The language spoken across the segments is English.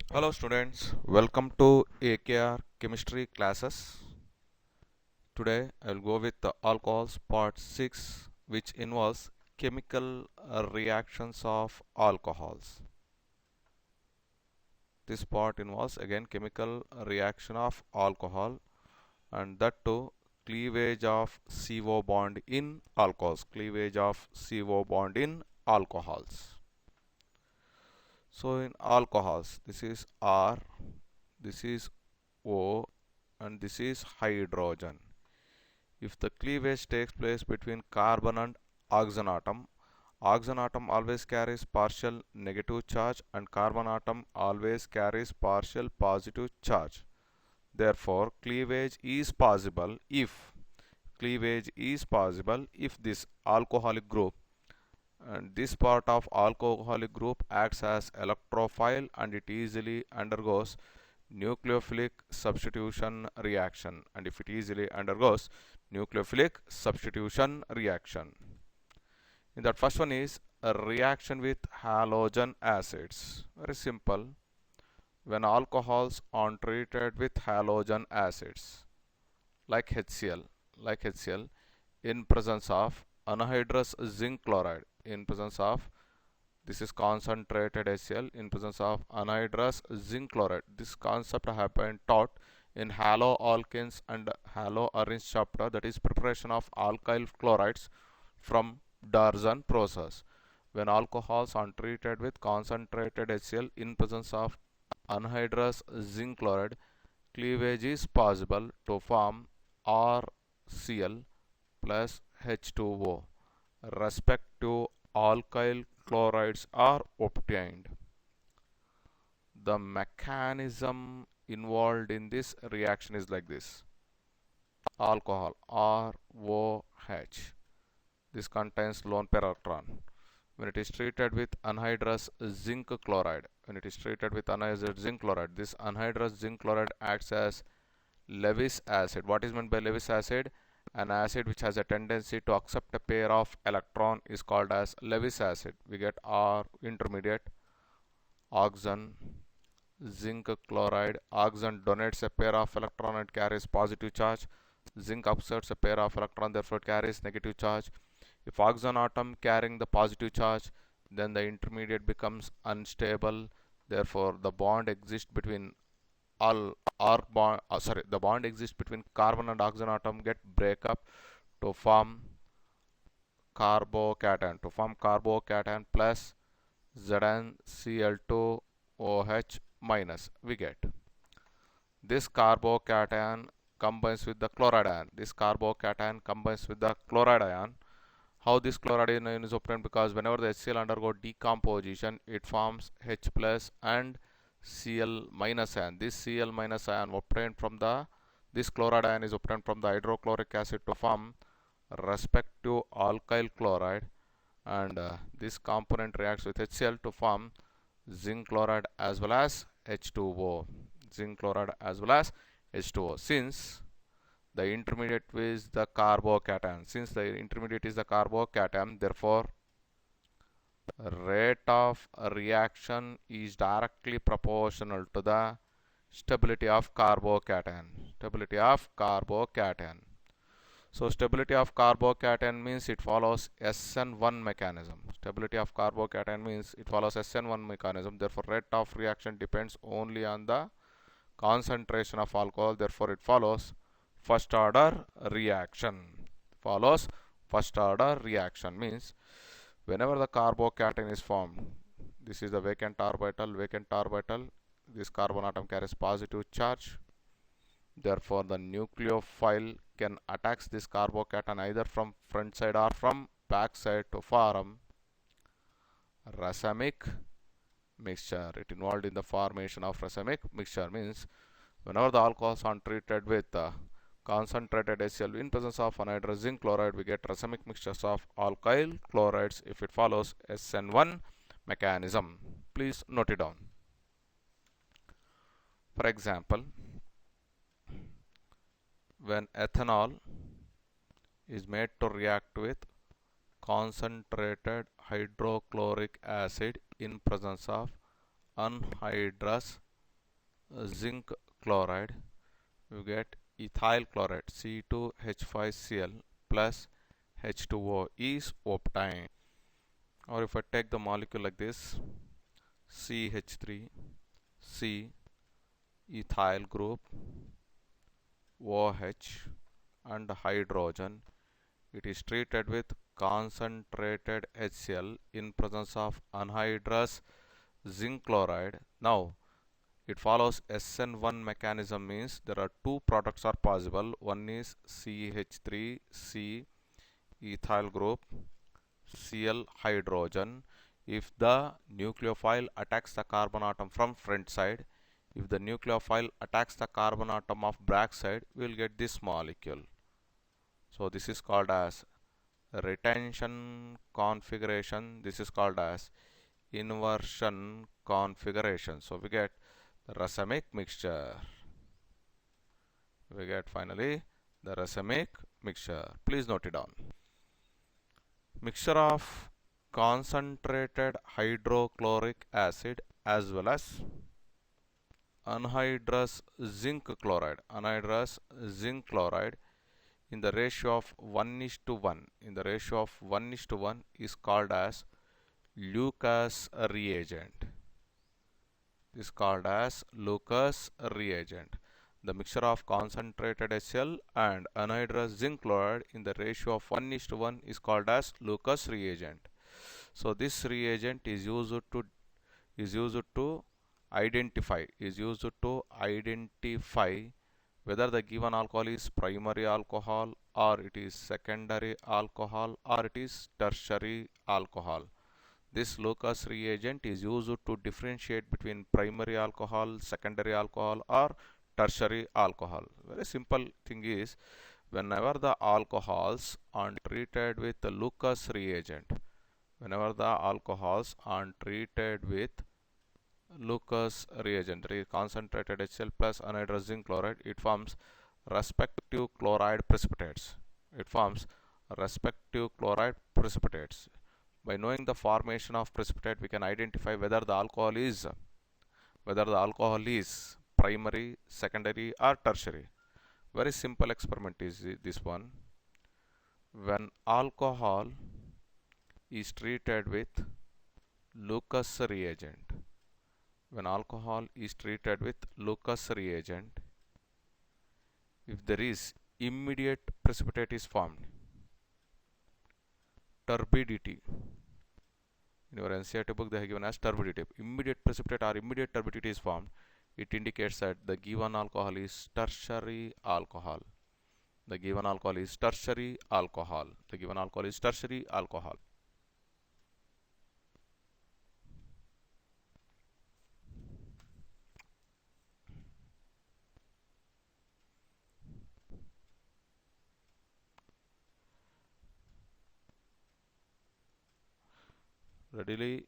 Hello students, welcome to AKR chemistry classes. Today I will go with the alcohols part 6, which involves chemical reactions of alcohols. This part involves again chemical reaction of alcohol, and that too cleavage of CO bond in alcohols, cleavage of CO bond in alcohols. So in alcohols, this is R, this is O, and this is hydrogen. If the cleavage takes place between carbon and oxygen atom always carries partial negative charge and carbon atom always carries partial positive charge. Therefore, cleavage is possible if this alcoholic group and this part of alcoholic group acts as electrophile and it easily undergoes nucleophilic substitution reaction, and if it easily undergoes nucleophilic substitution reaction. In that first one is a reaction with halogen acids. Very simple. When alcohols are treated with halogen acids like HCl in presence of anhydrous zinc chloride, in presence of this is concentrated HCl in presence of anhydrous zinc chloride. This concept have been taught in haloalkanes and haloarenes chapter, that is preparation of alkyl chlorides from Darzan process. When alcohols are treated with concentrated HCl in presence of anhydrous zinc chloride, cleavage is possible to form RCl plus H2O. Respective alkyl chlorides are obtained. The mechanism involved in this reaction is like this. Alcohol ROH. This contains lone pair electron. When it is treated with anhydrous zinc chloride, this anhydrous zinc chloride acts as Lewis acid. What is meant by Lewis acid? An acid which has a tendency to accept a pair of electron is called as Lewis acid. We get R intermediate, oxygen, zinc chloride. Oxygen donates a pair of electron and carries positive charge. Zinc accepts a pair of electron, therefore it carries negative charge. If oxygen atom carrying the positive charge, then the intermediate becomes unstable. Therefore, the bond exists between the bond exists between carbon and oxygen atom get break up to form carbocation plus ZnCl2OH minus. We get this carbocation combines with the chloride ion. How this chloride ion is obtained? Because whenever the HCl undergo decomposition, it forms H plus and Cl minus ion. This Cl minus ion obtained from this chloride ion is obtained from the hydrochloric acid to form respective alkyl chloride, and this component reacts with HCl to form zinc chloride as well as H2O. Since the intermediate is the carbocation, therefore rate of reaction is directly proportional to the stability of carbocation. So stability of carbocation means it follows SN1 mechanism. Therefore rate of reaction depends only on the concentration of alcohol. Therefore it follows first order reaction. Means whenever the carbocation is formed, this is the vacant orbital. This carbon atom carries positive charge. Therefore the nucleophile can attack this carbocation either from front side or from back side to form racemic mixture. It involved in the formation of racemic mixture. Means whenever the alcohols are treated with concentrated HCl in presence of anhydrous zinc chloride, we get racemic mixtures of alkyl chlorides if it follows SN1 mechanism. Please note it down. For example, when ethanol is made to react with concentrated hydrochloric acid in presence of anhydrous zinc chloride, you get ethyl chloride C2H5Cl plus H2O is obtained. Or if I take the molecule like this, CH3, C, ethyl group, OH and hydrogen, it is treated with concentrated HCl in presence of anhydrous zinc chloride. Now it follows SN1 mechanism, means there are two products are possible. One is CH3C ethyl group, Cl hydrogen. If the nucleophile attacks the carbon atom from front side, if the nucleophile attacks the carbon atom of back side, we will get this molecule. So this is called as retention configuration. This is called as inversion configuration. So we get the racemic mixture. We get finally the racemic mixture. Please note it down. Mixture of concentrated hydrochloric acid as well as anhydrous zinc chloride. Anhydrous zinc chloride in the ratio of 1:1. In the ratio of 1:1 is called as Lucas reagent. Is called as Lucas reagent. The mixture of concentrated HCl and anhydrous zinc chloride in the ratio of 1:1 is called as Lucas reagent. So this reagent is used to identify whether the given alcohol is primary alcohol or it is secondary alcohol or it is tertiary alcohol. This Lucas reagent is used to differentiate between primary alcohol, secondary alcohol or tertiary alcohol. Very simple thing is, whenever the alcohols are treated with the Lucas reagent, whenever the alcohols are treated with Lucas reagent, concentrated HCl plus anhydrous zinc chloride, it forms respective chloride precipitates. It forms respective chloride precipitates. By knowing the formation of precipitate, we can identify whether the alcohol is primary, secondary or tertiary. Very simple experiment is this one. When alcohol is treated with Lucas reagent, when alcohol is treated with Lucas reagent, if there is immediate precipitate is formed, turbidity. In your NCERT book they have given as turbidity. Immediate precipitate or immediate turbidity is formed. It indicates that the given alcohol is tertiary alcohol. The given alcohol is tertiary alcohol. The given alcohol is tertiary alcohol. Readily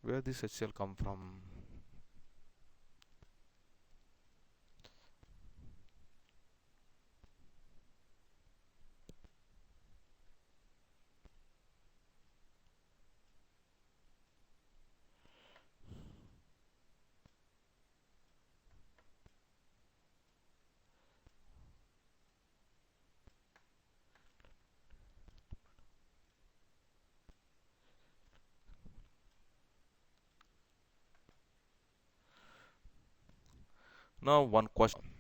Where this HCl come from? Now one question.